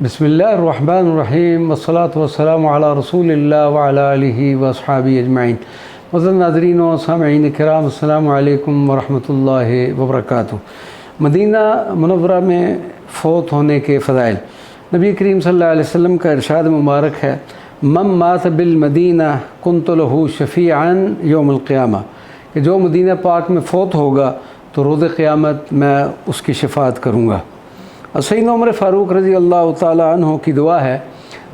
بسم اللہ الرحمن الرحیم والصلاة والسلام علی رسول اللہ وعلی آلہ واصحابہ اجمعین۔ معزز ناظرین و سامعین کرام، السلام علیکم ورحمۃ اللہ وبرکاتہ۔ مدینہ منورہ میں فوت ہونے کے فضائل۔ نبی کریم صلی اللہ علیہ وسلم کا ارشاد مبارک ہے، من مات بالمدینہ کنت لہ شفیعا یوم القیامہ، کہ جو مدینہ پاک میں فوت ہوگا تو روز قیامت میں اس کی شفاعت کروں گا۔ سیدنا عمر فاروق رضی اللہ تعالیٰ عنہ کی دعا ہے۔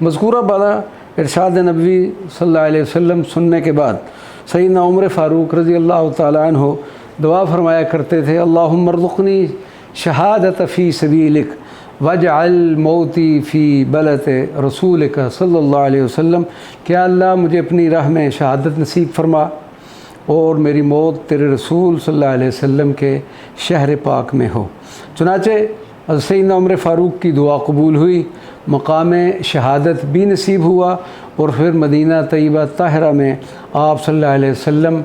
مذکورہ بالا ارشاد نبوی صلی اللہ علیہ وسلم سننے کے بعد سیدنا عمر فاروق رضی اللہ تعالیٰ عنہ دعا فرمایا کرتے تھے، اللہم ارزقنی شہادت فی سبیلک واجعل موتی فی بلد رسولک صلی اللہ علیہ وسلم، کہ اللہ مجھے اپنی راہ میں شہادت نصیب فرما اور میری موت تیرے رسول صلی اللہ علیہ وسلم کے شہر پاک میں ہو۔ چنانچہ سیدنا عمر فاروق کی دعا قبول ہوئی، مقام شہادت بھی نصیب ہوا، اور پھر مدینہ طیبہ طاہرہ میں آپ صلی اللہ علیہ وسلم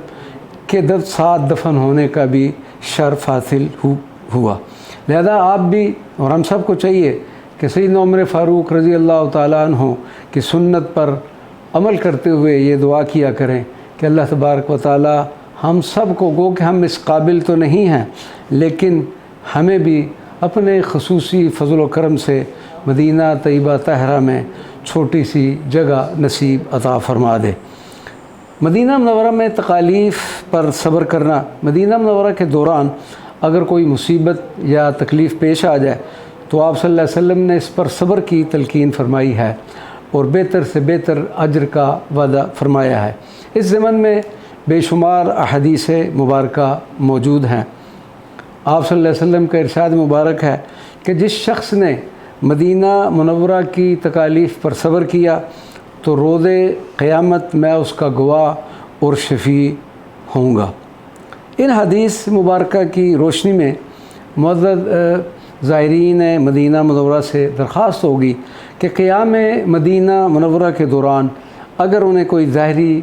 کے ساتھ دفن ہونے کا بھی شرف حاصل ہوا۔ لہذا آپ بھی اور ہم سب کو چاہیے کہ سیدنا عمر فاروق رضی اللہ تعالیٰ عنہ کی سنت پر عمل کرتے ہوئے یہ دعا کیا کریں کہ اللہ تبارک و تعالیٰ ہم سب کو، گو کہ ہم اس قابل تو نہیں ہیں لیکن ہمیں بھی اپنے خصوصی فضل و کرم سے مدینہ طیبہ طاہرہ میں چھوٹی سی جگہ نصیب عطا فرما دے۔ مدینہ منورہ میں تکالیف پر صبر کرنا۔ مدینہ منورہ کے دوران اگر کوئی مصیبت یا تکلیف پیش آ جائے تو آپ صلی اللہ علیہ وسلم نے اس پر صبر کی تلقین فرمائی ہے اور بہتر سے بہتر اجر کا وعدہ فرمایا ہے۔ اس زمن میں بے شمار احادیث مبارکہ موجود ہیں۔ آپ صلی اللہ علیہ وسلم کا ارشاد مبارک ہے کہ جس شخص نے مدینہ منورہ کی تکالیف پر صبر کیا تو روز قیامت میں اس کا گواہ اور شفیع ہوں گا۔ ان حدیث مبارکہ کی روشنی میں معزز زائرین مدینہ منورہ سے درخواست ہوگی کہ قیام مدینہ منورہ کے دوران اگر انہیں کوئی ظاہری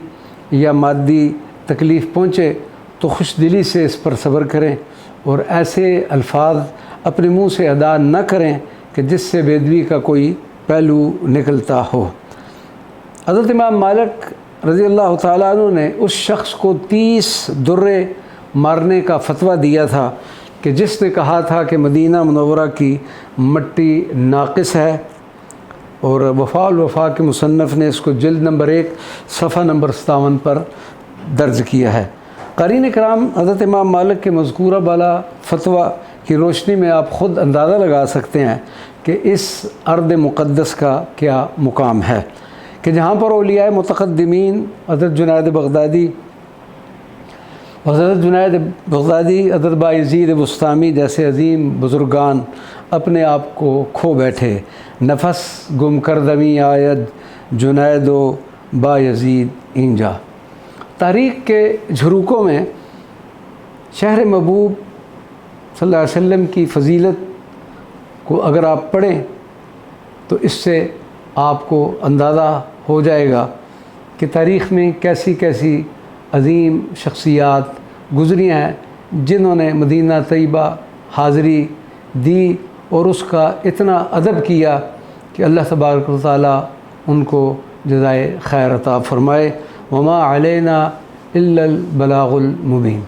یا مادی تکلیف پہنچے تو خوش دلی سے اس پر صبر کریں اور ایسے الفاظ اپنے منہ سے ادا نہ کریں کہ جس سے بے ادبی کا کوئی پہلو نکلتا ہو۔ حضرت امام مالک رضی اللہ تعالیٰ عنہ نے اس شخص کو 30 درے مارنے کا فتویٰ دیا تھا کہ جس نے کہا تھا کہ مدینہ منورہ کی مٹی ناقص ہے، اور وفاء الوفا کے مصنف نے اس کو جلد نمبر 1 صفحہ نمبر 57 پر درج کیا ہے۔ قارئین کرام، حضرت امام مالک کے مذکورہ بالا فتویٰ کی روشنی میں آپ خود اندازہ لگا سکتے ہیں کہ اس ارض مقدس کا کیا مقام ہے، کہ جہاں پر اولیاء متقدمین حضرت جنید بغدادی، حضرت بایزید بسطامی جیسے عظیم بزرگان اپنے آپ کو کھو بیٹھے، نفس گم کردمی آید جنید و بایزید اینجا۔ تاریخ کے جھروکوں میں شہر محبوب صلی اللہ علیہ وسلم کی فضیلت کو اگر آپ پڑھیں تو اس سے آپ کو اندازہ ہو جائے گا کہ تاریخ میں کیسی کیسی عظیم شخصیات گزری ہیں جنہوں نے مدینہ طیبہ حاضری دی اور اس کا اتنا ادب کیا کہ اللہ تبارک و تعالیٰ ان کو جزائے خیر عطا فرمائے۔ وما علینا الا البلاغ المبین۔